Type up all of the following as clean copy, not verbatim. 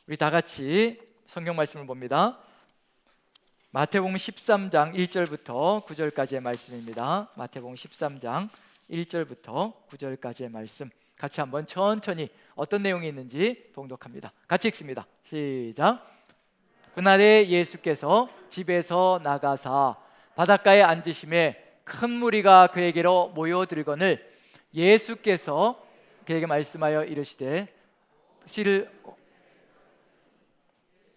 우리 다 같이 성경 말씀을 봅니다. 마태복음 13장 1절부터 9절까지의 말씀입니다. 마태복음 13장 1절부터 9절까지의 말씀 같이 한번 천천히 어떤 내용이 있는지 봉독합니다. 같이 읽습니다. 시작. 그날에 예수께서 집에서 나가사 바닷가에 앉으심에 큰 무리가 그에게로 모여들거늘 예수께서 그에게 말씀하여 이르시되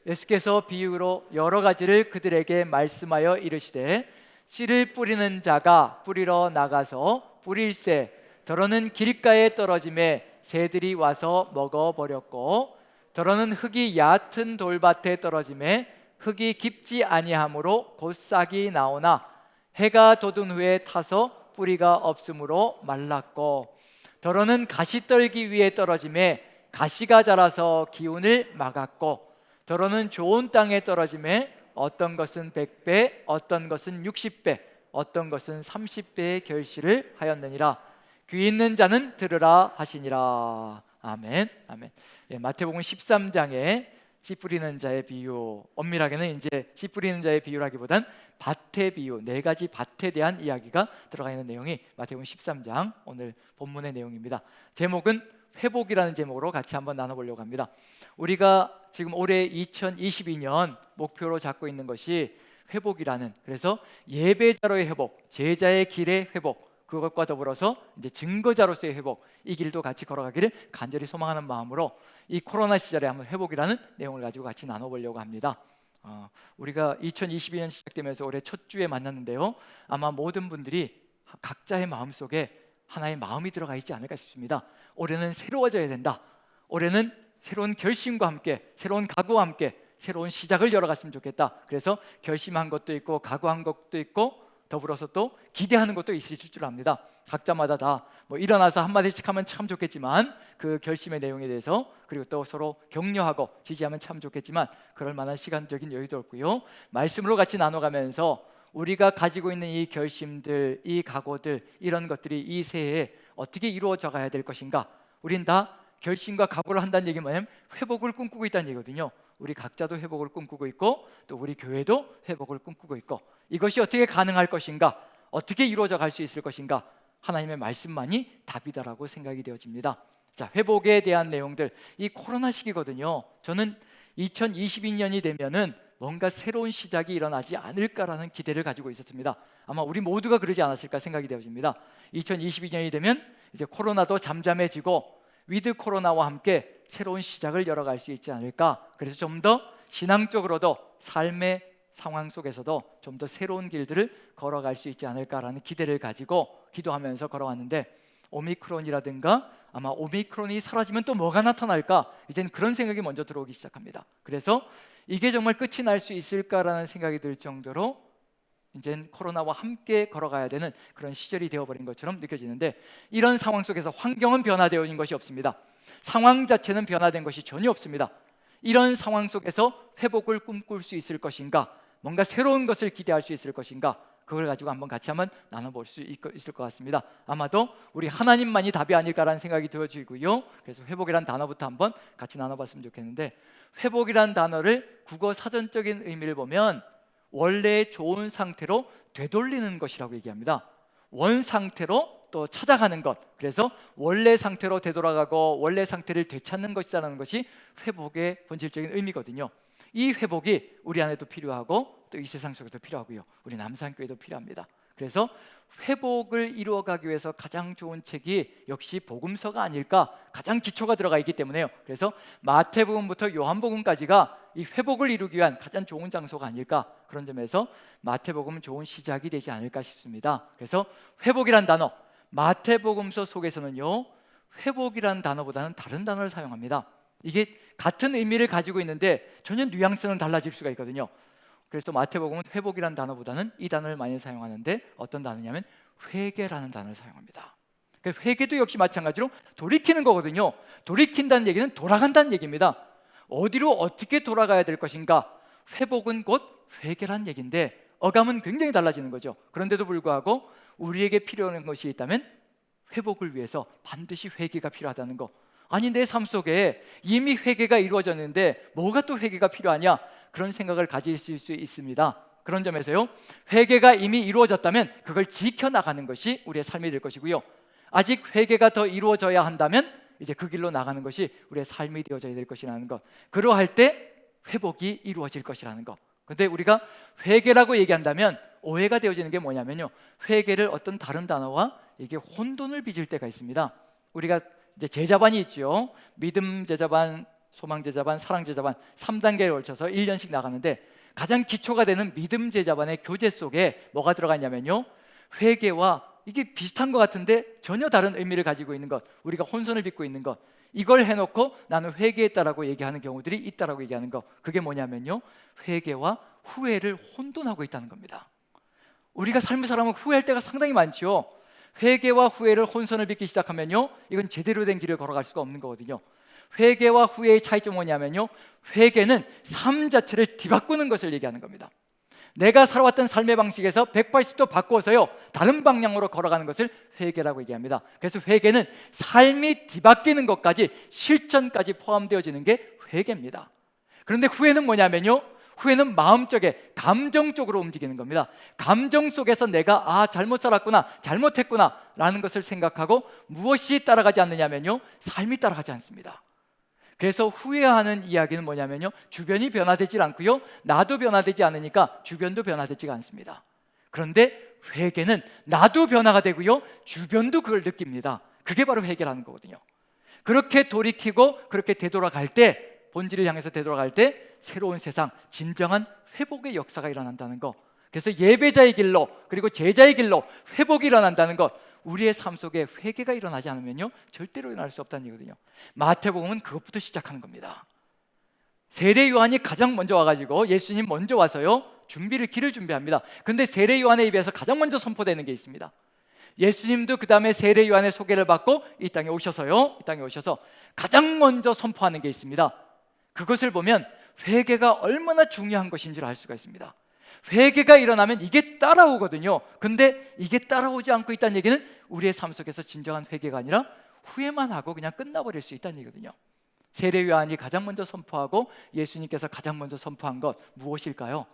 예수께서 비유로 여러 가지를 그들에게 말씀하여 이르시되 씨를 뿌리는 자가 뿌리러 나가서 뿌릴새 더러는 길가에 떨어짐에 새들이 와서 먹어버렸고 더러는 흙이 얕은 돌밭에 떨어짐에 흙이 깊지 아니하므로 곧 싹이 나오나 해가 돋은 후에 타서 뿌리가 없으므로 말랐고 더러는 가시떨기 위에 떨어짐에 가시가 자라서 기운을 막았고 더러는 좋은 땅에 떨어짐에 어떤 것은 100배, 어떤 것은 60배, 어떤 것은 30배의 결실을 하였느니라. 귀 있는 자는 들으라 하시니라. 아멘. 아멘. 예, 마태복음 13장에 씨 뿌리는 자의 비유, 엄밀하게는 이제 씨 뿌리는 자의 비유라기보단 밭의 비유, 네 가지 밭에 대한 이야기가 들어가 있는 내용이 마태복음 13장 오늘 본문의 내용입니다. 제목은 회복이라는 제목으로 같이 한번 나눠보려고 합니다. 우리가 지금 올해 2022년 목표로 잡고 있는 것이 회복이라는, 그래서 예배자로의 회복, 제자의 길의 회복, 그것과 더불어서 이제 증거자로서의 회복, 이 길도 같이 걸어가기를 간절히 소망하는 마음으로 이 코로나 시절에 한번 회복이라는 내용을 가지고 같이 나눠보려고 합니다. 우리가 2022년 시작되면서 올해 첫 주에 만났는데요, 아마 모든 분들이 각자의 마음속에 하나의 마음이 들어가 있지 않을까 싶습니다. 올해는 새로워져야 된다. 올해는 새로운 결심과 함께, 새로운 각오와 함께 새로운 시작을 열어갔으면 좋겠다. 그래서 결심한 것도 있고 각오한 것도 있고 더불어서 또 기대하는 것도 있을 줄 압니다. 각자마다 다 뭐 일어나서 한마디씩 하면 참 좋겠지만 그 결심의 내용에 대해서, 그리고 또 서로 격려하고 지지하면 참 좋겠지만 그럴 만한 시간적인 여유도 없고요. 말씀으로 같이 나눠가면서 우리가 가지고 있는 이 결심들, 이 각오들, 이런 것들이 이 새해에 어떻게 이루어져 가야 될 것인가. 우린 다 결심과 각오를 한다는 얘기는 뭐냐면 회복을 꿈꾸고 있다는 얘기거든요. 우리 각자도 회복을 꿈꾸고 있고 또 우리 교회도 회복을 꿈꾸고 있고, 이것이 어떻게 가능할 것인가, 어떻게 이루어져 갈 수 있을 것인가, 하나님의 말씀만이 답이다라고 생각이 되어집니다. 자, 회복에 대한 내용들, 이 코로나 시기거든요. 저는 2022년이 되면은 뭔가 새로운 시작이 일어나지 않을까라는 기대를 가지고 있었습니다. 아마 우리 모두가 그러지 않았을까 생각이 되어집니다. 2022년이 되면 이제 코로나도 잠잠해지고 위드 코로나와 함께 새로운 시작을 열어갈 수 있지 않을까. 그래서 좀 더 신앙적으로도 삶의 상황 속에서도 좀 더 새로운 길들을 걸어갈 수 있지 않을까라는 기대를 가지고 기도하면서 걸어왔는데, 오미크론이라든가 아마 오미크론이 사라지면 또 뭐가 나타날까, 이제는 그런 생각이 먼저 들어오기 시작합니다. 그래서 이게 정말 끝이 날 수 있을까라는 생각이 들 정도로 이제는 코로나와 함께 걸어가야 되는 그런 시절이 되어버린 것처럼 느껴지는데, 이런 상황 속에서 환경은 변화되어 있는 것이 없습니다. 상황 자체는 변화된 것이 전혀 없습니다. 이런 상황 속에서 회복을 꿈꿀 수 있을 것인가, 뭔가 새로운 것을 기대할 수 있을 것인가, 그걸 가지고 한번 같이 한번 나눠볼 수 있을 것 같습니다. 아마도 우리 하나님만이 답이 아닐까라는 생각이 들어지고요. 그래서 회복이란 단어부터 한번 같이 나눠봤으면 좋겠는데, 회복이란 단어를 국어 사전적인 의미를 보면 원래의 좋은 상태로 되돌리는 것이라고 얘기합니다. 원 상태로 또 찾아가는 것, 그래서 원래 상태로 되돌아가고 원래 상태를 되찾는 것이라는 것이 회복의 본질적인 의미거든요. 이 회복이 우리 안에도 필요하고 또 이 세상 속에도 필요하고요, 우리 남산교회도 필요합니다. 그래서 회복을 이루어가기 위해서 가장 좋은 책이 역시 복음서가 아닐까, 가장 기초가 들어가 있기 때문에요. 그래서 마태복음부터 요한복음까지가 이 회복을 이루기 위한 가장 좋은 장소가 아닐까, 그런 점에서 마태복음은 좋은 시작이 되지 않을까 싶습니다. 그래서 회복이란 단어, 마태복음서 속에서는요, 회복이란 단어보다는 다른 단어를 사용합니다. 이게 같은 의미를 가지고 있는데 전혀 뉘앙스는 달라질 수가 있거든요. 그래서 마태복음은 회복이란 단어보다는 이 단어를 많이 사용하는데, 어떤 단어냐면 회개라는 단어를 사용합니다. 그러니까 회개도 역시 마찬가지로 돌이키는 거거든요. 돌이킨다는 얘기는 돌아간다는 얘기입니다. 어디로 어떻게 돌아가야 될 것인가, 회복은 곧 회개란 얘기인데 어감은 굉장히 달라지는 거죠. 그런데도 불구하고 우리에게 필요한 것이 있다면 회복을 위해서 반드시 회개가 필요하다는 거, 아니 내 삶 속에 이미 회개가 이루어졌는데 뭐가 또 회개가 필요하냐, 그런 생각을 가지실 수 있습니다. 그런 점에서요, 회개가 이미 이루어졌다면 그걸 지켜나가는 것이 우리의 삶이 될 것이고요, 아직 회개가 더 이루어져야 한다면 이제 그 길로 나가는 것이 우리의 삶이 되어져야 될 것이라는 것, 그러할 때 회복이 이루어질 것이라는 것. 그런데 우리가 회개라고 얘기한다면 오해가 되어지는 게 뭐냐면요, 회개를 어떤 다른 단어와 이게 혼돈을 빚을 때가 있습니다. 우리가 이제 제자반이 있죠. 믿음 제자반, 소망 제자반, 사랑 제자반 3단계에 걸쳐서 1년씩 나가는데, 가장 기초가 되는 믿음 제자반의 교재 속에 뭐가 들어가 있냐면요, 회개와 이게 비슷한 것 같은데 전혀 다른 의미를 가지고 있는 것, 우리가 혼선을 빚고 있는 것, 이걸 해놓고 나는 회개했다라고 얘기하는 경우들이 있다라고 얘기하는 것, 그게 뭐냐면요, 회개와 후회를 혼돈하고 있다는 겁니다. 우리가 삶을 살아가면 후회할 때가 상당히 많죠. 회개와 후회를 혼선을 빚기 시작하면요, 이건 제대로 된 길을 걸어갈 수가 없는 거거든요. 회개와 후회의 차이점은 뭐냐면요, 회개는 삶 자체를 뒤바꾸는 것을 얘기하는 겁니다. 내가 살아왔던 삶의 방식에서 180도 바꿔서요 다른 방향으로 걸어가는 것을 회개라고 얘기합니다. 그래서 회개는 삶이 뒤바뀌는 것까지, 실천까지 포함되어지는 게 회개입니다. 그런데 후회는 뭐냐면요, 후회는 마음적에, 감정적으로 움직이는 겁니다. 감정 속에서 내가 잘못 살았구나, 잘못했구나 라는 것을 생각하고 무엇이 따라가지 않느냐면요, 삶이 따라가지 않습니다. 그래서 후회하는 이야기는 뭐냐면요, 주변이 변화되지 않고요, 나도 변화되지 않으니까 주변도 변화되지가 않습니다. 그런데 회개는 나도 변화가 되고요, 주변도 그걸 느낍니다. 그게 바로 회개라는 거거든요. 그렇게 돌이키고 그렇게 되돌아갈 때, 본질을 향해서 되돌아갈 때 새로운 세상, 진정한 회복의 역사가 일어난다는 거. 그래서 예배자의 길로, 그리고 제자의 길로 회복이 일어난다는 것, 우리의 삶 속에 회개가 일어나지 않으면요 절대로 일어날 수 없다는 얘기거든요. 마태복음은 그것부터 시작하는 겁니다. 세례 요한이 가장 먼저 와가지고, 예수님 먼저 와서요 길을 준비합니다. 근데 세례 요한의 입에서 가장 먼저 선포되는 게 있습니다. 예수님도 그 다음에 세례 요한의 소개를 받고 이 땅에 오셔서 가장 먼저 선포하는 게 있습니다. 그것을 보면 회개가 얼마나 중요한 것인지를 알 수가 있습니다. 회개가 일어나면 이게 따라오거든요. 근데 이게 따라오지 않고 있다는 얘기는 우리의 삶 속에서 진정한 회개가 아니라 후회만 하고 그냥 끝나버릴 수 있다는 얘기거든요. 세례 요한이 가장 먼저 선포하고 예수님께서 가장 먼저 선포한 것 무엇일까요?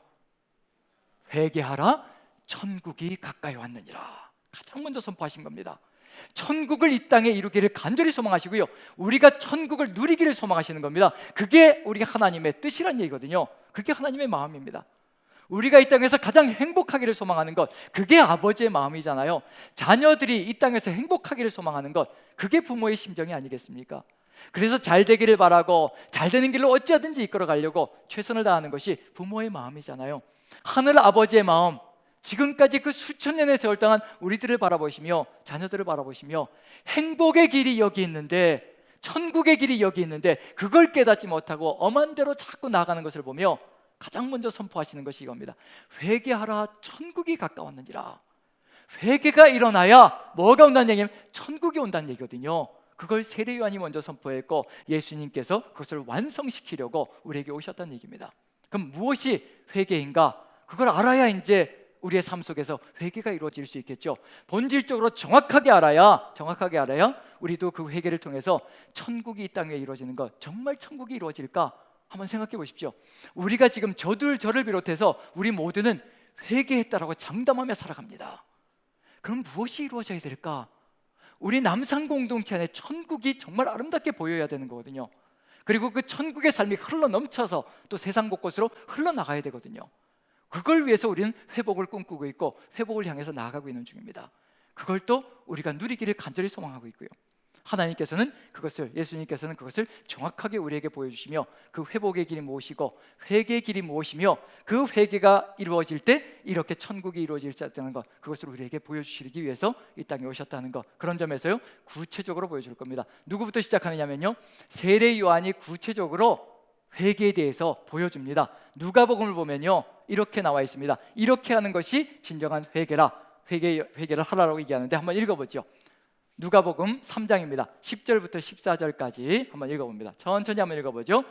회개하라, 천국이 가까이 왔느니라. 가장 먼저 선포하신 겁니다. 천국을 이 땅에 이루기를 간절히 소망하시고요, 우리가 천국을 누리기를 소망하시는 겁니다. 그게 우리 하나님의 뜻이란 얘기거든요. 그게 하나님의 마음입니다. 우리가 이 땅에서 가장 행복하기를 소망하는 것, 그게 아버지의 마음이잖아요. 자녀들이 이 땅에서 행복하기를 소망하는 것, 그게 부모의 심정이 아니겠습니까? 그래서 잘 되기를 바라고 잘 되는 길로 어찌하든지 이끌어 가려고 최선을 다하는 것이 부모의 마음이잖아요. 하늘 아버지의 마음, 지금까지 그 수천 년의 세월 동안 우리들을 바라보시며 자녀들을 바라보시며 행복의 길이 여기 있는데, 천국의 길이 여기 있는데 그걸 깨닫지 못하고 엄한 대로 자꾸 나아가는 것을 보며 가장 먼저 선포하시는 것이 이겁니다. 회개하라, 천국이 가까웠느니라. 회개가 일어나야 뭐가 온다는 얘기냐면 천국이 온다는 얘기거든요. 그걸 세례 요한이 먼저 선포했고 예수님께서 그것을 완성시키려고 우리에게 오셨다는 얘기입니다. 그럼 무엇이 회개인가? 그걸 알아야 이제 우리의 삶 속에서 회개가 이루어질 수 있겠죠. 본질적으로 정확하게 알아야 우리도 그 회개를 통해서 천국이 이 땅에 이루어지는 것, 정말 천국이 이루어질까? 한번 생각해 보십시오. 우리가 지금 저를 비롯해서 우리 모두는 회개했다라고 장담하며 살아갑니다. 그럼 무엇이 이루어져야 될까? 우리 남산 공동체 안에 천국이 정말 아름답게 보여야 되는 거거든요. 그리고 그 천국의 삶이 흘러넘쳐서 또 세상 곳곳으로 흘러나가야 되거든요. 그걸 위해서 우리는 회복을 꿈꾸고 있고 회복을 향해서 나아가고 있는 중입니다. 그걸 또 우리가 누리기를 간절히 소망하고 있고요, 예수님께서는 그것을 정확하게 우리에게 보여주시며 그 회복의 길이 무엇이고 회개의 길이 무엇이며 그 회개가 이루어질 때 이렇게 천국이 이루어질 수 있다는 것, 그것을 우리에게 보여주시기 위해서 이 땅에 오셨다는 것, 그런 점에서요 구체적으로 보여줄 겁니다. 누구부터 시작하느냐면요, 세례 요한이 구체적으로 회개에 대해서 보여줍니다. 누가복음을 보면요 이렇게 나와 있습니다. 이렇게 하는 것이 진정한 회개라, 회개를 하라라고 얘기하는데 한번 읽어보죠. 누가복음 3장입니다. 10절부터 14절까지 한번 읽어봅니다. 천천히 한번 읽어보죠.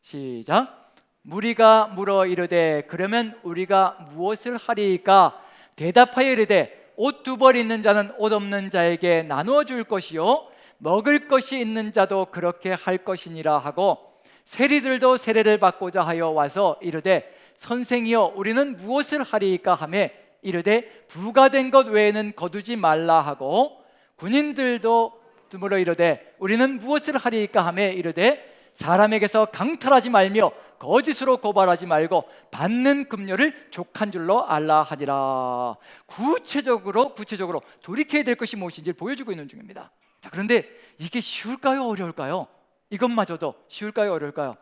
시작. 무리가 물어 이르되 그러면 우리가 무엇을 하리이까? 대답하여 이르되 옷 두 벌 있는 자는 옷 없는 자에게 나누어 줄 것이요 먹을 것이 있는 자도 그렇게 할 것이니라 하고 세리들도 세례를 받고자 하여 와서 이르되 선생이여 우리는 무엇을 하리이까 하매 이르되 부가된 것 외에는 거두지 말라 하고 군인들도 물어 이르되 우리는 무엇을 하리이까 하매 이르되 사람에게서 강탈하지 말며 거짓으로 고발하지 말고 받는 급료를 족한 줄로 알라 하니라. 구체적으로 돌이켜야 될 것이 무엇인지 보여주고 있는 중입니다. 자, 그런데 이게 쉬울까요? 어려울까요? 이것마저도 쉬울까요? 어려울까요?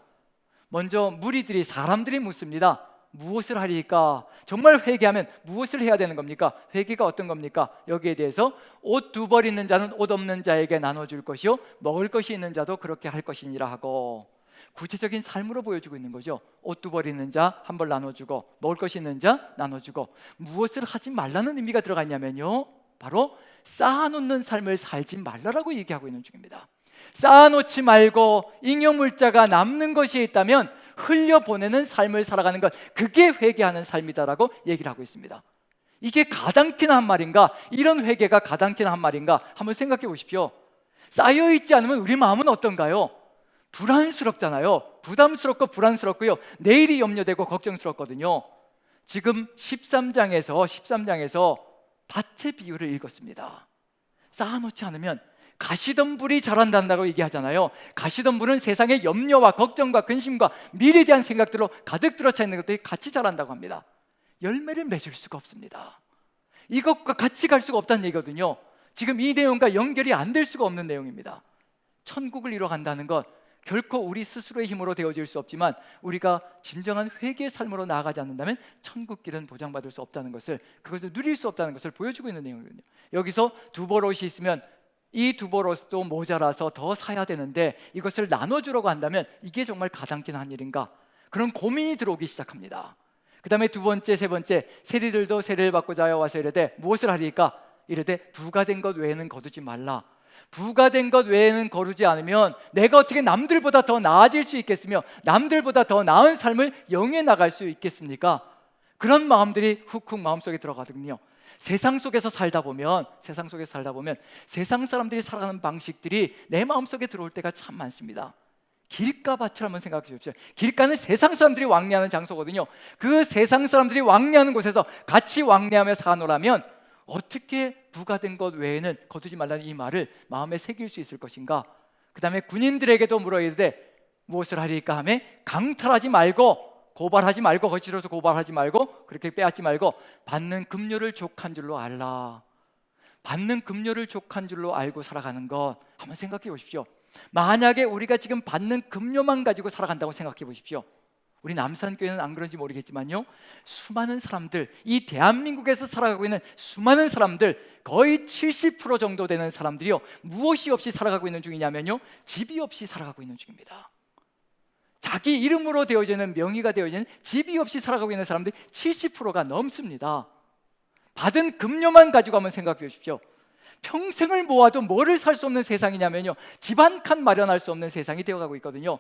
먼저 무리들이 사람들이 묻습니다. 무엇을 하리까? 정말 회개하면 무엇을 해야 되는 겁니까? 회개가 어떤 겁니까? 여기에 대해서 옷 2벌 있는 자는 옷 없는 자에게 나눠줄 것이요 먹을 것이 있는 자도 그렇게 할 것이니라 하고 구체적인 삶으로 보여주고 있는 거죠. 옷 2벌 있는 자 1벌 나눠주고 먹을 것이 있는 자 나눠주고 무엇을 하지 말라는 의미가 들어가 있냐면요 바로 쌓아놓는 삶을 살지 말라라고 얘기하고 있는 중입니다. 쌓아놓지 말고 잉여물자가 남는 것이 있다면 흘려보내는 삶을 살아가는 것, 그게 회개하는 삶이다라고 얘기를 하고 있습니다. 이게 가당키나 한 말인가? 이런 회개가 가당키나 한 말인가? 한번 생각해 보십시오. 쌓여있지 않으면 우리 마음은 어떤가요? 불안스럽잖아요. 부담스럽고 불안스럽고요 내일이 염려되고 걱정스럽거든요. 지금 13장에서 밭의 비유를 읽었습니다. 쌓아놓지 않으면 가시덤불이 자란다고 얘기하잖아요. 가시덤불은 세상의 염려와 걱정과 근심과 미래에 대한 생각들로 가득 들어차 있는 것들이 같이 자란다고 합니다. 열매를 맺을 수가 없습니다. 이것과 같이 갈 수가 없다는 얘기거든요. 지금 이 내용과 연결이 안 될 수가 없는 내용입니다. 천국을 이뤄간다는 것 결코 우리 스스로의 힘으로 되어질 수 없지만 우리가 진정한 회개의 삶으로 나아가지 않는다면 천국 길은 보장받을 수 없다는 것을, 그것을 누릴 수 없다는 것을 보여주고 있는 내용이거든요. 여기서 2벌 옷이 있으면 이 2벌 옷도 모자라서 더 사야 되는데 이것을 나눠주려고 한다면 이게 정말 가당키나 한 일인가? 그런 고민이 들어오기 시작합니다. 그 다음에 2번째, 3번째 세리들도 세례를 받고자 하여 와서 이르되 무엇을 하리까? 이르되 부가된 것 외에는 거두지 말라. 부가된 것 외에는 거두지 않으면 내가 어떻게 남들보다 더 나아질 수 있겠으며 남들보다 더 나은 삶을 영위해 나갈 수 있겠습니까? 그런 마음들이 훅훅 마음속에 들어가거든요. 세상 속에서 살다 보면 세상 사람들이 살아가는 방식들이 내 마음속에 들어올 때가 참 많습니다. 길가밭을 한번 생각해 보십시오. 길가는 세상 사람들이 왕래하는 장소거든요. 그 세상 사람들이 왕래하는 곳에서 같이 왕래하며 사노라면 어떻게 부가된 것 외에는 거두지 말라는 이 말을 마음에 새길 수 있을 것인가? 그 다음에 군인들에게도 물어 이르되 무엇을 하리까 하며 강탈하지 말고 고발하지 말고 거칠어서 고발하지 말고 그렇게 빼앗지 말고 받는 급료를 족한 줄로 알라. 받는 급료를 족한 줄로 알고 살아가는 것 한번 생각해 보십시오. 만약에 우리가 지금 받는 급료만 가지고 살아간다고 생각해 보십시오. 우리 남산교회는 안 그런지 모르겠지만요 수많은 사람들, 이 대한민국에서 살아가고 있는 수많은 사람들 거의 70% 정도 되는 사람들이요 무엇이 없이 살아가고 있는 중이냐면요 집이 없이 살아가고 있는 중입니다. 자기 이름으로 되어지는 명의가 되어지는 집이 없이 살아가고 있는 사람들이 70%가 넘습니다. 받은 급료만 가지고 한번 생각해 보십시오. 평생을 모아도 뭐를 살 수 없는 세상이냐면요 집 한 칸 마련할 수 없는 세상이 되어가고 있거든요.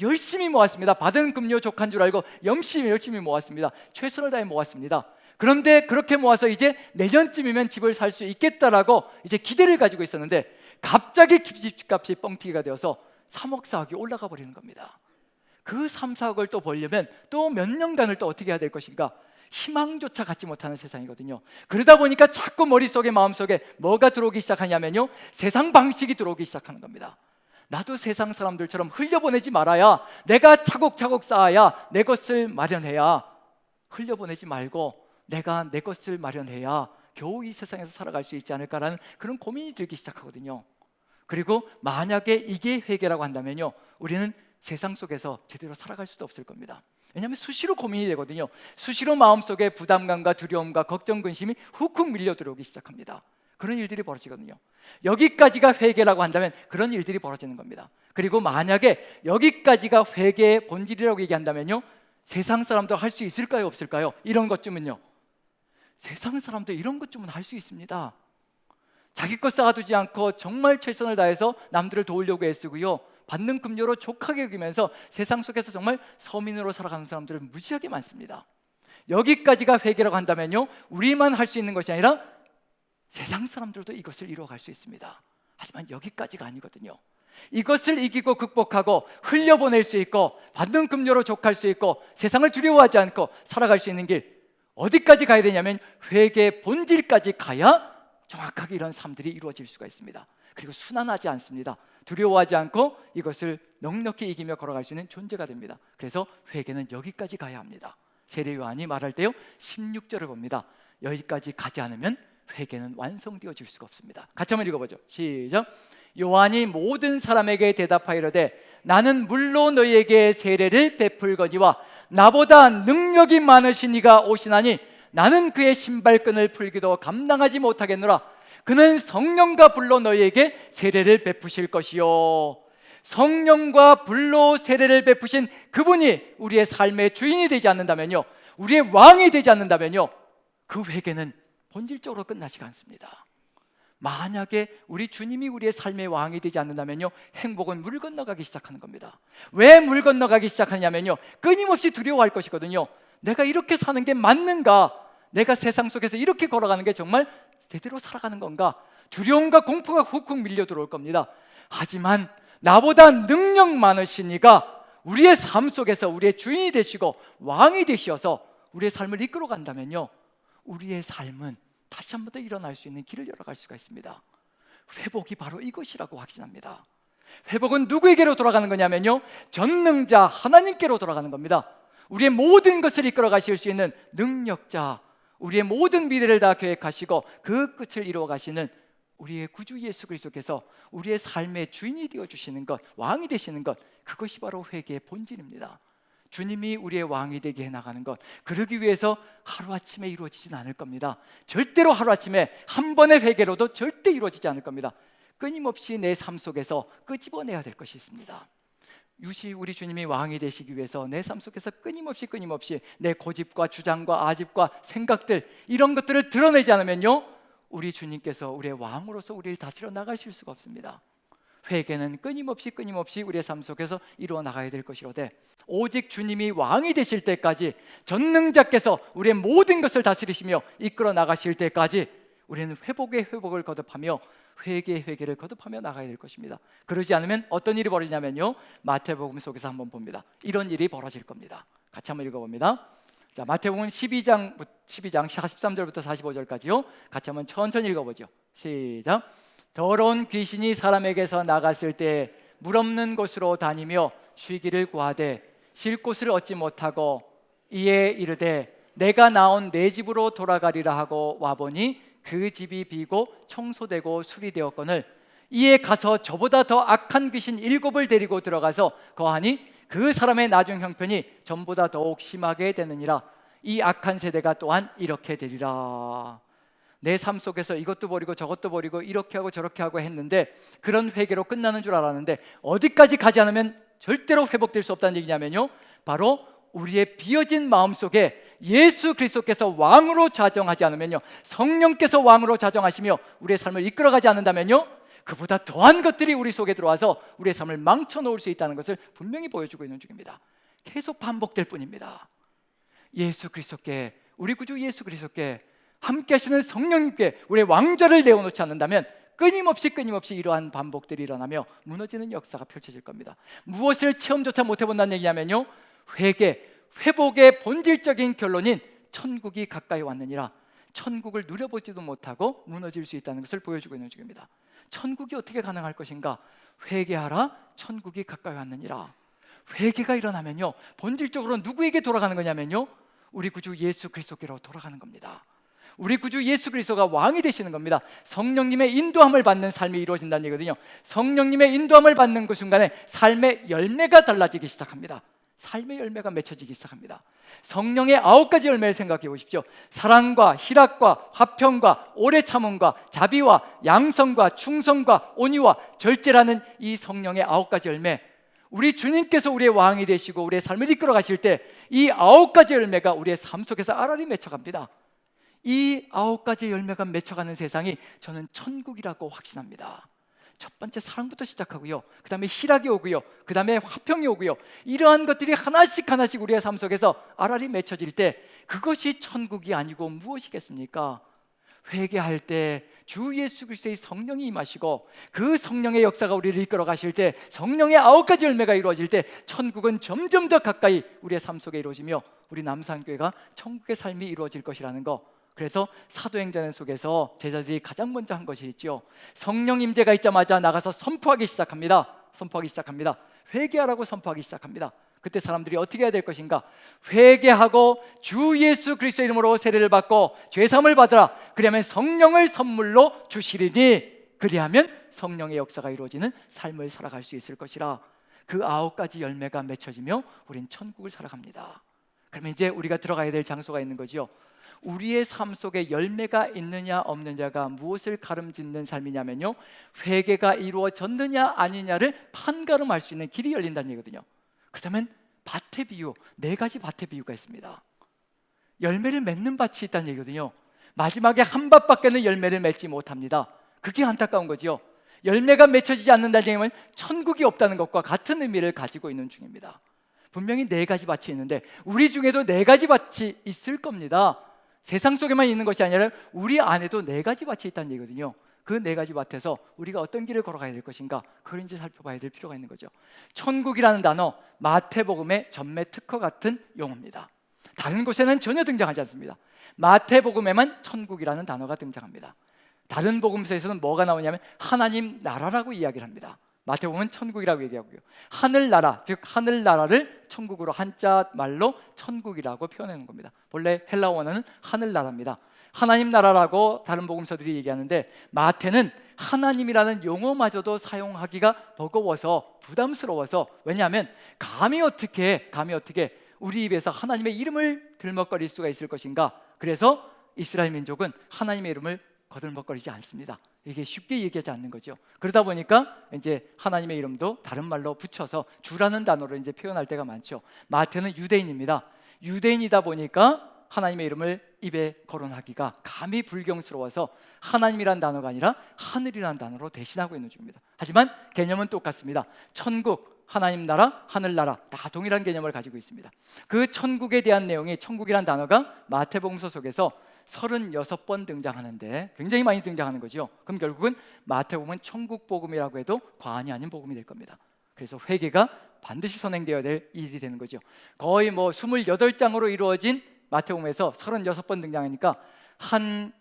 열심히 모았습니다. 받은 급료 족한 줄 알고 열심히 모았습니다. 최선을 다해 모았습니다. 그런데 그렇게 모아서 이제 내년쯤이면 집을 살 수 있겠다라고 이제 기대를 가지고 있었는데 갑자기 집값이 뻥튀기가 되어서 3억 4억이 올라가 버리는 겁니다. 그 3, 4억을 또 벌려면 또 몇 년간을 또 어떻게 해야 될 것인가? 희망조차 갖지 못하는 세상이거든요. 그러다 보니까 자꾸 머릿속에 마음속에 뭐가 들어오기 시작하냐면요 세상 방식이 들어오기 시작하는 겁니다. 나도 세상 사람들처럼 흘려보내지 말아야, 내가 차곡차곡 쌓아야 내 것을 마련해야, 흘려보내지 말고 내가 내 것을 마련해야 겨우 이 세상에서 살아갈 수 있지 않을까라는 그런 고민이 들기 시작하거든요. 그리고 만약에 이게 회개라고 한다면요 우리는 세상 속에서 제대로 살아갈 수도 없을 겁니다. 왜냐하면 수시로 고민이 되거든요. 수시로 마음속에 부담감과 두려움과 걱정, 근심이 훅훅 밀려 들어오기 시작합니다. 그런 일들이 벌어지거든요. 여기까지가 회개라고 한다면 그런 일들이 벌어지는 겁니다. 그리고 만약에 여기까지가 회개의 본질이라고 얘기한다면요 세상 사람도 할 수 있을까요? 없을까요? 이런 것쯤은요 세상 사람도 이런 것쯤은 할 수 있습니다. 자기 것 쌓아두지 않고 정말 최선을 다해서 남들을 도우려고 애쓰고요 받는 급료로 족하게 여기면서 세상 속에서 정말 서민으로 살아가는 사람들은 무지하게 많습니다. 여기까지가 회개라고 한다면요 우리만 할 수 있는 것이 아니라 세상 사람들도 이것을 이루어갈 수 있습니다. 하지만 여기까지가 아니거든요. 이것을 이기고 극복하고 흘려보낼 수 있고 받는 급료로 족할 수 있고 세상을 두려워하지 않고 살아갈 수 있는 길, 어디까지 가야 되냐면 회개의 본질까지 가야 정확하게 이런 삶들이 이루어질 수가 있습니다. 그리고 순환하지 않습니다. 두려워하지 않고 이것을 넉넉히 이기며 걸어갈 수 있는 존재가 됩니다. 그래서 회개는 여기까지 가야 합니다. 세례 요한이 말할 때요 16절을 봅니다. 여기까지 가지 않으면 회개는 완성되어질 수가 없습니다. 같이 한번 읽어보죠. 시작. 요한이 모든 사람에게 대답하여 이르되 나는 물로 너희에게 세례를 베풀거니와 나보다 능력이 많으신 이가 오시나니 나는 그의 신발끈을 풀기도 감당하지 못하겠노라. 그는 성령과 불로 너희에게 세례를 베푸실 것이요. 성령과 불로 세례를 베푸신 그분이 우리의 삶의 주인이 되지 않는다면요, 우리의 왕이 되지 않는다면요, 그 회개는 본질적으로 끝나지가 않습니다. 만약에 우리 주님이 우리의 삶의 왕이 되지 않는다면요, 행복은 물 건너가기 시작하는 겁니다. 왜 물 건너가기 시작하냐면요, 끊임없이 두려워할 것이거든요. 내가 이렇게 사는 게 맞는가? 내가 세상 속에서 이렇게 걸어가는 게 정말 제대로 살아가는 건가? 두려움과 공포가 훅훅 밀려 들어올 겁니다. 하지만 나보다 능력 많으신 이가 우리의 삶 속에서 우리의 주인이 되시고 왕이 되시어서 우리의 삶을 이끌어 간다면요, 우리의 삶은 다시 한 번 더 일어날 수 있는 길을 열어갈 수가 있습니다. 회복이 바로 이것이라고 확신합니다. 회복은 누구에게로 돌아가는 거냐면요, 전능자 하나님께로 돌아가는 겁니다. 우리의 모든 것을 이끌어 가실 수 있는 능력자, 우리의 모든 미래를 다 계획하시고 그 끝을 이루어 가시는 우리의 구주 예수 그리스도께서 우리의 삶의 주인이 되어주시는 것, 왕이 되시는 것, 그것이 바로 회개의 본질입니다. 주님이 우리의 왕이 되게 해나가는 것, 그러기 위해서 하루아침에 이루어지진 않을 겁니다. 절대로 하루아침에 한 번의 회개로도 절대 이루어지지 않을 겁니다. 끊임없이 내 삶 속에서 끄집어내야 될 것이 있습니다. 유시 우리 주님이 왕이 되시기 위해서 내 삶 속에서 끊임없이 내 고집과 주장과 아집과 생각들, 이런 것들을 드러내지 않으면요, 우리 주님께서 우리의 왕으로서 우리를 다스려 나가실 수가 없습니다. 회개는 끊임없이 우리의 삶 속에서 이루어 나가야 될 것이로되, 오직 주님이 왕이 되실 때까지, 전능자께서 우리의 모든 것을 다스리시며 이끌어 나가실 때까지 우리는 회복의 회복을 거듭하며 회개의 회개를 거듭하며 나가야 될 것입니다. 그러지 않으면 어떤 일이 벌어지냐면요, 마태복음 속에서 한번 봅니다. 이런 일이 벌어질 겁니다. 같이 한번 읽어봅니다. 자, 마태복음 12장 43절부터 45절까지요. 같이 한번 천천히 읽어보죠. 시작. 더러운 귀신이 사람에게서 나갔을 때 물 없는 곳으로 다니며 쉬기를 구하되 쉴 곳을 얻지 못하고 이에 이르되 내가 나온 내 집으로 돌아가리라 하고 와보니 그 집이 비고 청소되고 수리되었거늘 이에 가서 저보다 더 악한 귀신 7을 데리고 들어가서 거하니 그 사람의 나중 형편이 전보다 더욱 심하게 되느니라. 이 악한 세대가 또한 이렇게 되리라. 내 삶 속에서 이것도 버리고 저것도 버리고 이렇게 하고 저렇게 하고 했는데 그런 회개로 끝나는 줄 알았는데 어디까지 가지 않으면 절대로 회복될 수 없다는 얘기냐면요, 바로 우리의 비어진 마음속에 예수 그리스도께서 왕으로 자정하지 않으면요, 성령께서 왕으로 자정하시며 우리의 삶을 이끌어가지 않는다면요, 그보다 더한 것들이 우리 속에 들어와서 우리의 삶을 망쳐놓을 수 있다는 것을 분명히 보여주고 있는 중입니다. 계속 반복될 뿐입니다. 예수 그리스도께, 우리 구주 예수 그리스도께 함께 하시는 성령님께 우리의 왕좌를 내어놓지 않는다면 끊임없이 이러한 반복들이 일어나며 무너지는 역사가 펼쳐질 겁니다. 무엇을 체험조차 못해본다는 얘기냐면요, 회복의 본질적인 결론인 천국이 가까이 왔느니라. 천국을 누려보지도 못하고 무너질 수 있다는 것을 보여주고 있는 중입니다. 천국이 어떻게 가능할 것인가? 회개하라, 천국이 가까이 왔느니라. 회개가 일어나면요, 본질적으로 누구에게 돌아가는 거냐면요, 우리 구주 예수 그리스도께로 돌아가는 겁니다. 우리 구주 예수 그리스도가 왕이 되시는 겁니다. 성령님의 인도함을 받는 삶이 이루어진다는 얘기거든요. 성령님의 인도함을 받는 그 순간에 삶의 열매가 달라지기 시작합니다. 삶의 열매가 맺혀지기 시작합니다. 성령의 9가지 열매를 생각해 보십시오. 사랑과 희락과 화평과 오래 참음과 자비와 양성과 충성과 온유와 절제라는 이 성령의 9가지 열매, 우리 주님께서 우리의 왕이 되시고 우리의 삶을 이끌어 가실 때 이 9가지 열매가 우리의 삶 속에서 알알이 맺혀갑니다. 이 9가지 열매가 맺혀가는 세상이 저는 천국이라고 확신합니다. 첫 번째 사랑부터 시작하고요, 그 다음에 희락이 오고요, 그 다음에 화평이 오고요, 이러한 것들이 하나씩 우리의 삶 속에서 알알이 맺혀질 때 그것이 천국이 아니고 무엇이겠습니까? 회개할 때 주 예수 그리스도의 성령이 임하시고 그 성령의 역사가 우리를 이끌어 가실 때, 성령의 9가지 열매가 이루어질 때 천국은 점점 더 가까이 우리의 삶 속에 이루어지며 우리 남산교회가 천국의 삶이 이루어질 것이라는 거. 그래서 사도행전 속에서 제자들이 가장 먼저 한 것이 있죠. 성령 임재가 있자마자 나가서 선포하기 시작합니다. 회개하라고 선포하기 시작합니다. 그때 사람들이 어떻게 해야 될 것인가? 회개하고 주 예수 그리스도 이름으로 세례를 받고 죄사함을 받으라. 그리하면 성령을 선물로 주시리니, 그리하면 성령의 역사가 이루어지는 삶을 살아갈 수 있을 것이라. 그 9가지 열매가 맺혀지며 우린 천국을 살아갑니다. 그러면 이제 우리가 들어가야 될 장소가 있는 거죠. 우리의 삶 속에 열매가 있느냐 없느냐가 무엇을 가름짓는 삶이냐면요, 회개가 이루어졌느냐 아니냐를 판가름할 수 있는 길이 열린다는 얘기거든요. 그렇다면 밭의 비유, 4가지 밭의 비유가 있습니다. 열매를 맺는 밭이 있다는 얘기거든요. 마지막에 한 밭밖에는 열매를 맺지 못합니다. 그게 안타까운 거죠. 열매가 맺혀지지 않는다는 얘기는 천국이 없다는 것과 같은 의미를 가지고 있는 중입니다. 분명히 4가지 밭이 있는데 우리 중에도 4가지 밭이 있을 겁니다. 세상 속에만 있는 것이 아니라 우리 안에도 4가지 밭이 있다는 얘기거든요. 그 4가지 밭에서 우리가 어떤 길을 걸어가야 될 것인가, 그걸 이제 살펴봐야 될 필요가 있는 거죠. 천국이라는 단어, 마태복음의 전매 특허 같은 용어입니다. 다른 곳에는 전혀 등장하지 않습니다. 마태복음에만 천국이라는 단어가 등장합니다. 다른 복음서에서는 뭐가 나오냐면 하나님 나라라고 이야기를 합니다. 마태복음은 천국이라고 얘기하고요, 하늘나라, 즉 하늘나라를 천국으로 한자 말로 천국이라고 표현하는 겁니다. 본래 헬라어 원어는 하늘나라입니다. 하나님 나라라고 다른 복음서들이 얘기하는데 마태는 하나님이라는 용어마저도 사용하기가 버거워서, 부담스러워서, 왜냐하면 감히 어떻게 우리 입에서 하나님의 이름을 들먹거릴 수가 있을 것인가. 그래서 이스라엘 민족은 하나님의 이름을 거들먹거리지 않습니다. 이게 쉽게 얘기하지 않는 거죠. 그러다 보니까 이제 하나님의 이름도 다른 말로 붙여서 주라는 단어로 이제 표현할 때가 많죠. 마태는 유대인입니다. 유대인이다 보니까 하나님의 이름을 입에 거론하기가 감히 불경스러워서 하나님이란 단어가 아니라 하늘이란 단어로 대신하고 있는 중입니다. 하지만 개념은 똑같습니다. 천국, 하나님 나라, 하늘나라 다 동일한 개념을 가지고 있습니다. 그 천국에 대한 내용이, 천국이란 단어가 마태복음서 속에서 36번 등장하는데 굉장히 많이 등장하는 거죠. 그럼 결국은 마태복음은 천국복음이라고 해도 과언이 아닌 복음이 될 겁니다. 그래서 회개가 반드시 선행되어야 될 일이 되는 거죠. 거의 28장으로 이루어진 마태복음에서 36번 등장하니까 한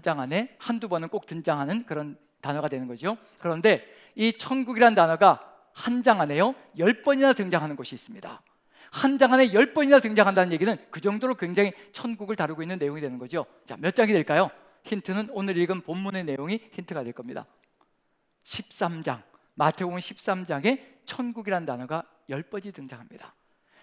장 안에 한두 번은 꼭 등장하는 그런 단어가 되는 거죠. 그런데 이 천국이란 단어가 한 장 안에요 10번이나 등장하는 곳이 있습니다. 한 장 안에 10번이나 등장한다는 얘기는 그 정도로 굉장히 천국을 다루고 있는 내용이 되는 거죠. 자, 몇 장이 될까요? 힌트는 오늘 읽은 본문의 내용이 힌트가 될 겁니다. 13장, 마태복음 13장에 천국이란 단어가 10번이 등장합니다.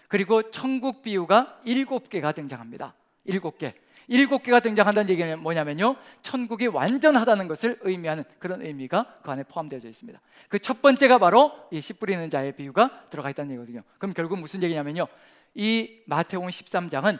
그리고 천국 비유가 7개가 등장합니다. 7개가 등장한다는 얘기는 뭐냐면요, 천국이 완전하다는 것을 의미하는 그런 의미가 그 안에 포함되어 있습니다. 그 첫 번째가 바로 이 씨 뿌리는 자의 비유가 들어가 있다는 얘기거든요. 그럼 결국 무슨 얘기냐면요, 이 마태복음 13장은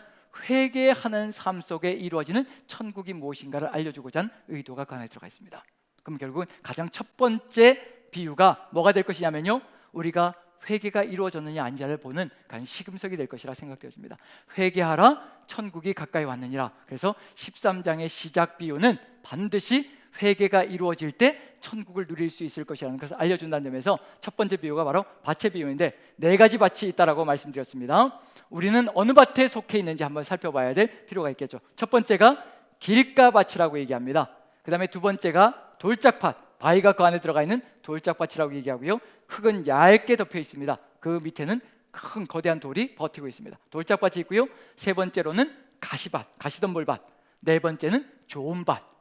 회개하는 삶 속에 이루어지는 천국이 무엇인가를 알려주고자 하는 의도가 그 안에 들어가 있습니다. 그럼 결국은 가장 첫 번째 비유가 뭐가 될 것이냐면요, 우리가 회개가 이루어졌느냐 아니냐를 보는 가장 시금석이 될 것이라 생각되어집니다. 회개하라, 천국이 가까이 왔느니라. 그래서 13장의 시작 비유는 반드시 회개가 이루어질 때 천국을 누릴 수 있을 것이라는 것을 알려준다는 점에서 첫 번째 비유가 바로 밭의 비유인데 4가지 밭이 있다라고 말씀드렸습니다. 우리는 어느 밭에 속해 있는지 한번 살펴봐야 될 필요가 있겠죠. 첫 번째가 길가밭이라고 얘기합니다. 그 다음에 두 번째가 돌짝밭, 바위가 그 안에 들어가 있는 돌짝밭이라고 얘기하고요, 흙은 얇게 덮여 있습니다. 그 밑에는 큰 거대한 돌이 버티고 있습니다. 돌짝밭이 있고요, 세 번째로는 가시밭, 가시덤불밭, 네 번째는 좋은 밭.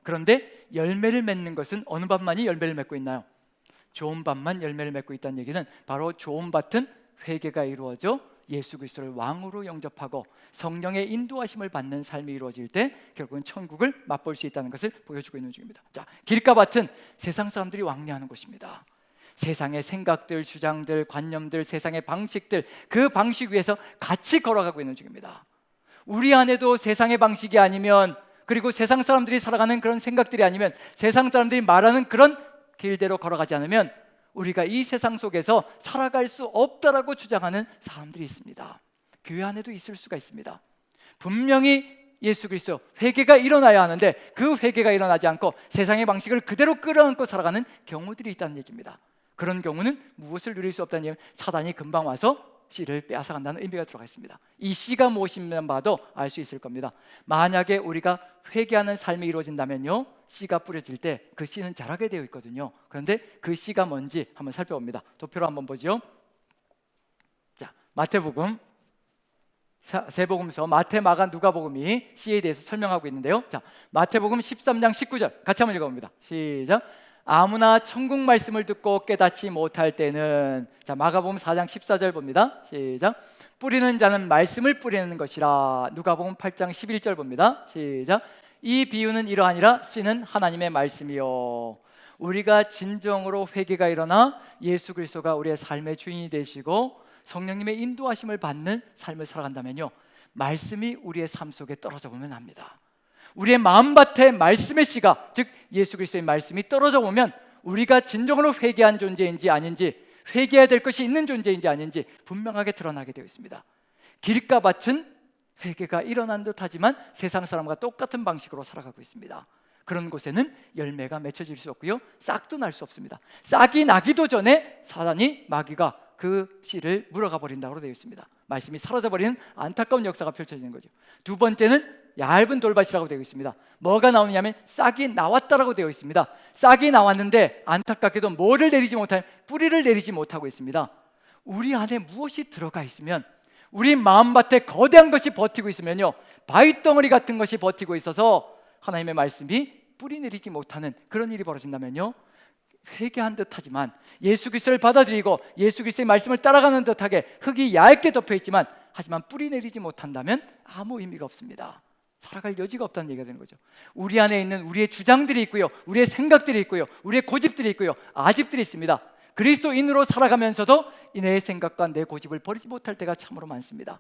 그런데 열매를 맺는 것은 어느 밭만이 열매를 맺고 있나요? 좋은 밭만 열매를 맺고 있다는 얘기는 바로 좋은 밭은 회개가 이루어져 예수 그리스도를 왕으로 영접하고 성령의 인도하심을 받는 삶이 이루어질 때 결국은 천국을 맛볼 수 있다는 것을 보여주고 있는 중입니다. 자, 길가밭은 세상 사람들이 왕래하는 곳입니다. 세상의 생각들, 주장들, 관념들, 세상의 방식들, 그 방식 위에서 같이 걸어가고 있는 중입니다. 우리 안에도 세상의 방식이 아니면, 그리고 세상 사람들이 살아가는 그런 생각들이 아니면, 세상 사람들이 말하는 그런 길대로 걸어가지 않으면 우리가 이 세상 속에서 살아갈 수 없다라고 주장하는 사람들이 있습니다. 교회 안에도 있을 수가 있습니다. 분명히 예수 그리스도, 회개가 일어나야 하는데 그 회개가 일어나지 않고 세상의 방식을 그대로 끌어안고 살아가는 경우들이 있다는 얘기입니다. 그런 경우는 무엇을 누릴 수 없다는 얘기는 사단이 금방 와서 씨를 빼앗아간다는 의미가 들어가 있습니다. 이 씨가 무엇이면 봐도 알 수 있을 겁니다. 만약에 우리가 회개하는 삶이 이루어진다면요, 씨가 뿌려질 때 그 씨는 자라게 되어 있거든요. 그런데 그 씨가 뭔지 한번 살펴봅니다. 도표로 한번 보죠. 자, 마태복음, 세 복음서 마태, 마가, 누가복음이 씨에 대해서 설명하고 있는데요. 자, 마태복음 13장 19절 같이 한번 읽어봅니다. 시작. 아무나 천국 말씀을 듣고 깨닫지 못할 때는, 자, 마가복음 4장 14절 봅니다. 시작. 뿌리는 자는 말씀을 뿌리는 것이라. 누가복음 8장 11절 봅니다. 시작. 이 비유는 이러하니라. 씨는 하나님의 말씀이요. 우리가 진정으로 회개가 일어나 예수 그리스도가 우리의 삶의 주인이 되시고 성령님의 인도하심을 받는 삶을 살아간다면요, 말씀이 우리의 삶 속에 떨어져 보면 합니다. 우리의 마음밭에 말씀의 씨가, 즉 예수 그리스도의 말씀이 떨어져 보면 우리가 진정으로 회개한 존재인지 아닌지, 회개해야 될 것이 있는 존재인지 아닌지 분명하게 드러나게 되어 있습니다. 길가밭은 회개가 일어난 듯하지만 세상 사람과 똑같은 방식으로 살아가고 있습니다. 그런 곳에는 열매가 맺혀질 수 없고요, 싹도 날 수 없습니다. 싹이 나기도 전에 사단이, 마귀가 그 씨를 물어가 버린다고 되어 있습니다. 말씀이 사라져버리는 안타까운 역사가 펼쳐지는 거죠. 두 번째는 얇은 돌밭이라고 되어 있습니다. 뭐가 나오냐면 싹이 나왔다라고 되어 있습니다. 싹이 나왔는데 안타깝게도 뭐를 내리지 못하는, 뿌리를 내리지 못하고 있습니다. 우리 안에 무엇이 들어가 있으면, 우리 마음밭에 거대한 것이 버티고 있으면요, 바위덩어리 같은 것이 버티고 있어서 하나님의 말씀이 뿌리 내리지 못하는 그런 일이 벌어진다면요, 회개한 듯하지만 예수 그리스도를 받아들이고 예수 그리스도의 말씀을 따라가는 듯하게 흙이 얇게 덮여 있지만 하지만 뿌리 내리지 못한다면 아무 의미가 없습니다. 살아갈 여지가 없다는 얘기가 되는 거죠. 우리 안에 있는 우리의 주장들이 있고요, 우리의 생각들이 있고요, 우리의 고집들이 있고요, 아집들이 있습니다. 그리스도인으로 살아가면서도 내 생각과 내 고집을 버리지 못할 때가 참으로 많습니다.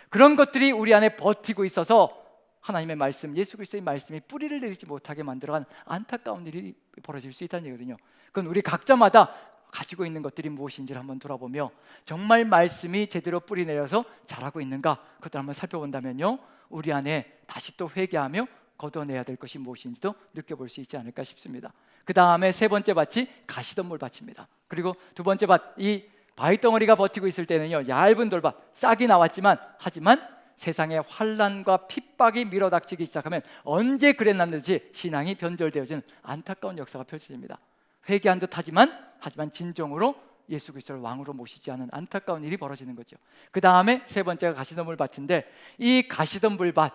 그런 것들이 우리 안에 버티고 있어서 하나님의 말씀, 예수 그리스도의 말씀이 뿌리를 내리지 못하게 만들어가는 안타까운 일이 벌어질 수 있다는 얘기거든요. 그건 우리 각자마다 가지고 있는 것들이 무엇인지를 한번 돌아보며 정말 말씀이 제대로 뿌리 내려서 자라고 있는가, 그것도 한번 살펴본다면요, 우리 안에 다시 또 회개하며 걷어내야 될 것이 무엇인지도 느껴볼 수 있지 않을까 싶습니다. 그 다음에 세 번째 밭이 가시덤불 밭입니다. 그리고 두 번째 밭, 이 바위덩어리가 버티고 있을 때는요, 얇은 돌밭, 싹이 나왔지만 하지만 세상의 환난과 핍박이 밀어닥치기 시작하면 언제 그랬는지 신앙이 변절되어지는 안타까운 역사가 펼쳐집니다. 회개한 듯 하지만 진정으로 예수 그리스도를 왕으로 모시지 않은 안타까운 일이 벌어지는 거죠. 그 다음에 세 번째가 가시덤불 밭인데, 이 가시덤불 밭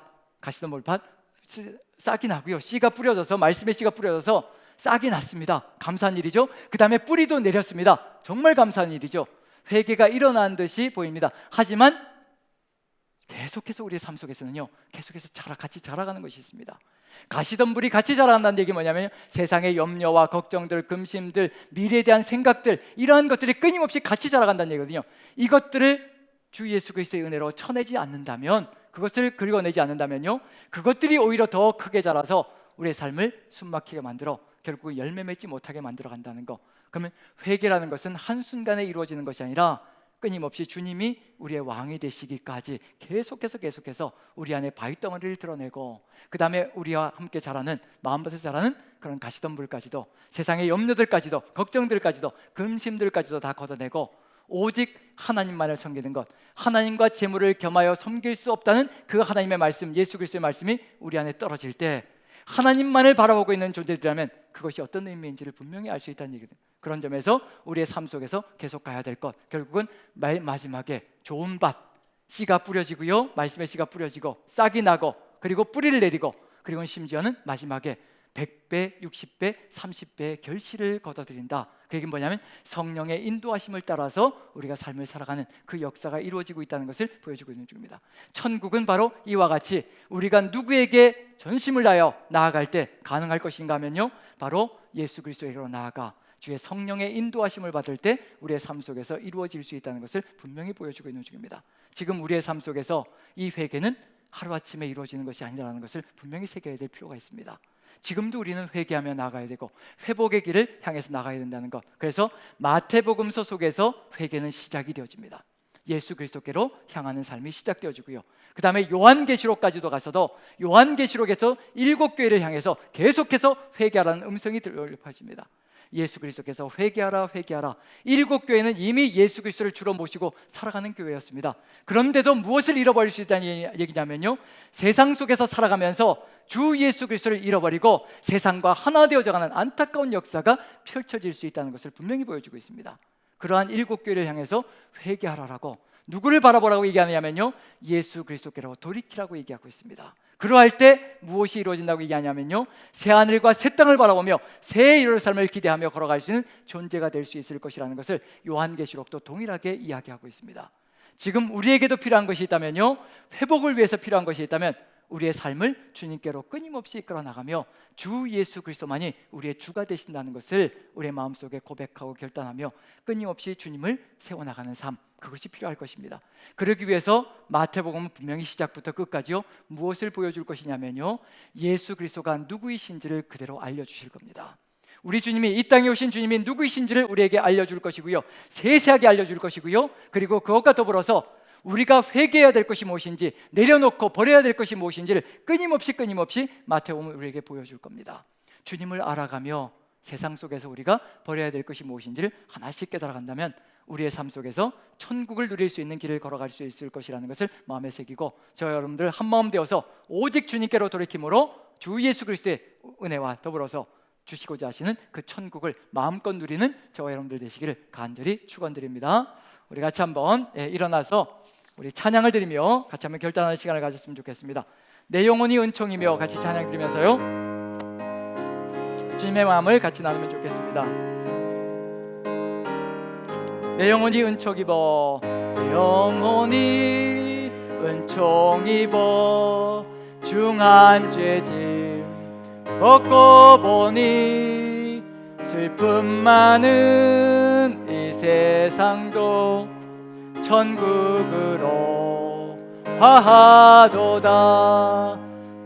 싹이 나고요, 씨가 뿌려져서, 말씀의 씨가 뿌려져서 싹이 났습니다. 감사한 일이죠. 그 다음에 뿌리도 내렸습니다. 정말 감사한 일이죠. 회개가 일어난 듯이 보입니다. 하지만 계속해서 우리의 삶 속에서는요, 계속해서 같이 자라가는 것이 있습니다. 가시덤불이 같이 자라간다는 얘기 뭐냐면 세상의 염려와 걱정들, 금심들, 미래에 대한 생각들, 이러한 것들이 끊임없이 같이 자라간다는 얘기거든요. 이것들을 주 예수 그리스도의 은혜로 쳐내지 않는다면, 그것을 긁어내지 않는다면요, 그것들이 오히려 더 크게 자라서 우리의 삶을 숨막히게 만들어 결국 열매 맺지 못하게 만들어 간다는 거. 그러면 회개라는 것은 한순간에 이루어지는 것이 아니라 끊임없이 주님이 우리의 왕이 되시기까지 계속해서 우리 안에 바위덩어리를 드러내고, 그 다음에 우리와 함께 자라는, 마음밭에서 자라는 그런 가시덤불까지도, 세상의 염려들까지도, 걱정들까지도, 근심들까지도 다 걷어내고 오직 하나님만을 섬기는 것, 하나님과 재물을 겸하여 섬길 수 없다는 그 하나님의 말씀, 예수 그리스도의 말씀이 우리 안에 떨어질 때 하나님만을 바라보고 있는 존재들이라면 그것이 어떤 의미인지를 분명히 알 수 있다는 얘기입니다. 그런 점에서 우리의 삶 속에서 계속 가야 될 것, 결국은 마지막에 좋은 밭, 씨가 뿌려지고요, 말씀의 씨가 뿌려지고 싹이 나고, 그리고 뿌리를 내리고, 그리고 심지어는 마지막에 100배, 60배, 30배의 결실을 거둬들인다. 그 얘기는 뭐냐면 성령의 인도하심을 따라서 우리가 삶을 살아가는 그 역사가 이루어지고 있다는 것을 보여주고 있는 중입니다. 천국은 바로 이와 같이 우리가 누구에게 전심을 다하여 나아갈 때 가능할 것인가 하면요, 바로 예수 그리스도에게로 나아가 주의 성령의 인도하심을 받을 때 우리의 삶 속에서 이루어질 수 있다는 것을 분명히 보여주고 있는 중입니다. 지금 우리의 삶 속에서 이 회개는 하루아침에 이루어지는 것이 아니라는 것을 분명히 새겨야 될 필요가 있습니다. 지금도 우리는 회개하며 나가야 되고 회복의 길을 향해서 나가야 된다는 것. 그래서 마태복음서 속에서 회개는 시작이 되어집니다. 예수 그리스도께로 향하는 삶이 시작되어지고요. 그 다음에 요한계시록까지도 가서도 요한계시록에서 7교회를 향해서 계속해서 회개하라는 음성이 들려퍼집니다. 예수 그리스도께서 회개하라 회개하라. 7교회는 이미 예수 그리스도를 주로 모시고 살아가는 교회였습니다. 그런데도 무엇을 잃어버릴 수 있다는 얘기냐면요, 세상 속에서 살아가면서 주 예수 그리스도를 잃어버리고 세상과 하나 되어져가는 안타까운 역사가 펼쳐질 수 있다는 것을 분명히 보여주고 있습니다. 그러한 7교회를 향해서 회개하라라고, 누구를 바라보라고 얘기하느냐면요, 예수 그리스도께로 돌이키라고 얘기하고 있습니다. 그러할 때 무엇이 이루어진다고 얘기하냐면요, 새하늘과 새 땅을 바라보며 새 이룰 삶을 기대하며 걸어갈 수 있는 존재가 될 수 있을 것이라는 것을 요한계시록도 동일하게 이야기하고 있습니다. 지금 우리에게도 필요한 것이 있다면요, 회복을 위해서 필요한 것이 있다면 우리의 삶을 주님께로 끊임없이 이끌어 나가며 주 예수 그리스도만이 우리의 주가 되신다는 것을 우리의 마음속에 고백하고 결단하며 끊임없이 주님을 세워나가는 삶, 그것이 필요할 것입니다. 그러기 위해서 마태복음은 분명히 시작부터 끝까지요, 무엇을 보여줄 것이냐면요, 예수 그리스도가 누구이신지를 그대로 알려주실 겁니다. 우리 주님이, 이 땅에 오신 주님이 누구이신지를 우리에게 알려줄 것이고요, 세세하게 알려줄 것이고요, 그리고 그것과 더불어서 우리가 회개해야 될 것이 무엇인지, 내려놓고 버려야 될 것이 무엇인지를 끊임없이 마태복음은 우리에게 보여줄 겁니다. 주님을 알아가며 세상 속에서 우리가 버려야 될 것이 무엇인지를 하나씩 깨달아간다면 우리의 삶 속에서 천국을 누릴 수 있는 길을 걸어갈 수 있을 것이라는 것을 마음에 새기고, 저와 여러분들 한마음 되어서 오직 주님께로 돌이킴으로 주 예수 그리스도의 은혜와 더불어서 주시고자 하시는 그 천국을 마음껏 누리는 저와 여러분들 되시기를 간절히 축원드립니다. 우리 같이 한번 일어나서 우리 찬양을 드리며 같이 한번 결단하는 시간을 가졌으면 좋겠습니다. 내 영혼이 은총이며 같이 찬양 드리면서요, 주님의 마음을 같이 나누면 좋겠습니다. 내 영혼이 은총 입어, 내 영혼이 은총 입어, 중한 죄짐 벗고 보니 슬픔 많은 이 세상도 천국으로 화하도다.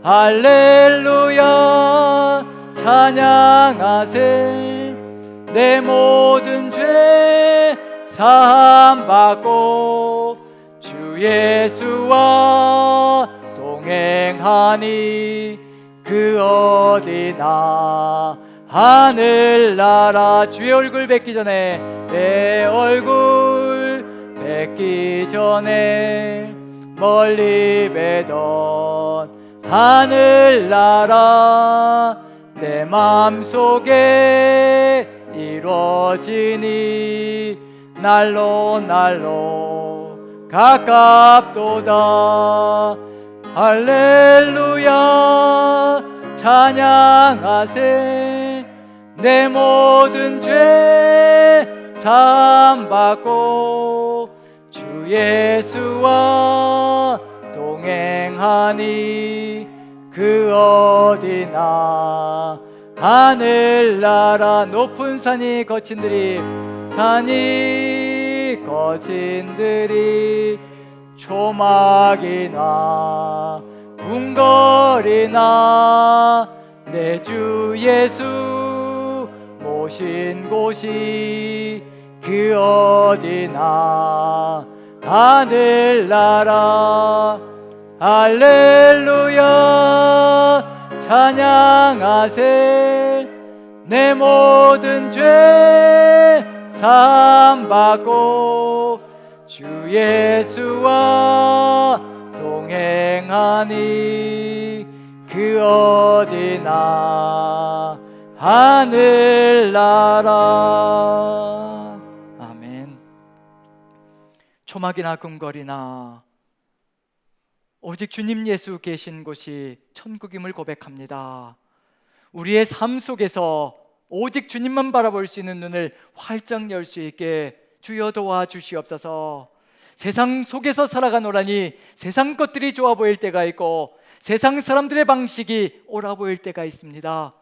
할렐루야 찬양하세. 내 모든 죄 사함받고 주 예수와 동행하니 그 어디나 하늘나라. 주의 얼굴 뵙기 전에, 내 얼굴 뵙기 전에 멀리 뵈던 하늘나라 내 맘속에 이루어지니 날로 가깝도다. 할렐루야 찬양하세. 내 모든 죄 사함받고 주 예수와 동행하니 그 어디나 하늘나라. 높은 산이 거친들이 조막이나 궁궐이나 내 주 예수 모신 곳이 그 어디나 하늘나라. 할렐루야 찬양하세. 내 모든 죄 사함받고 주 예수와 동행하니 그 어디나 하늘나라. 아멘. 초막이나 궁궐이나 오직 주님 예수 계신 곳이 천국임을 고백합니다. 우리의 삶 속에서 오직 주님만 바라볼 수 있는 눈을 활짝 열 수 있게 주여 도와주시옵소서. 세상 속에서 살아가노라니 세상 것들이 좋아 보일 때가 있고 세상 사람들의 방식이 옳아 보일 때가 있습니다.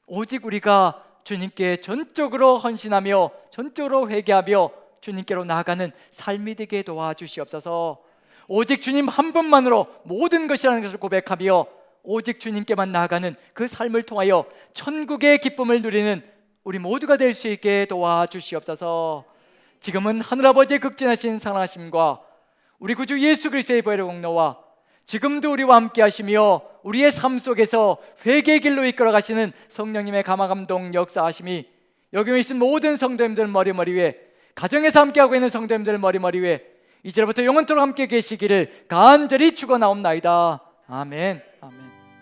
오직 우리가 주님께 전적으로 헌신하며 전적으로 회개하며 주님께로 나아가는 삶이 되게 도와주시옵소서. 오직 주님 한 분만으로 모든 것이라는 것을 고백하며 오직 주님께만 나아가는 그 삶을 통하여 천국의 기쁨을 누리는 우리 모두가 될 수 있게 도와주시옵소서. 지금은 하늘아버지의 극진하신 사랑하심과 우리 구주 예수 그리스도의 보혈의 공로와 지금도 우리와 함께 하시며 우리의 삶 속에서 회개의 길로 이끌어 가시는 성령님의 감화감동 역사하심이 여기 계신 모든 성도님들 머리 위에, 가정에서 함께하고 있는 성도님들 머리 위에 이제부터 영원토록 함께 계시기를 간절히 축원하옵나이다. 아멘. 아멘.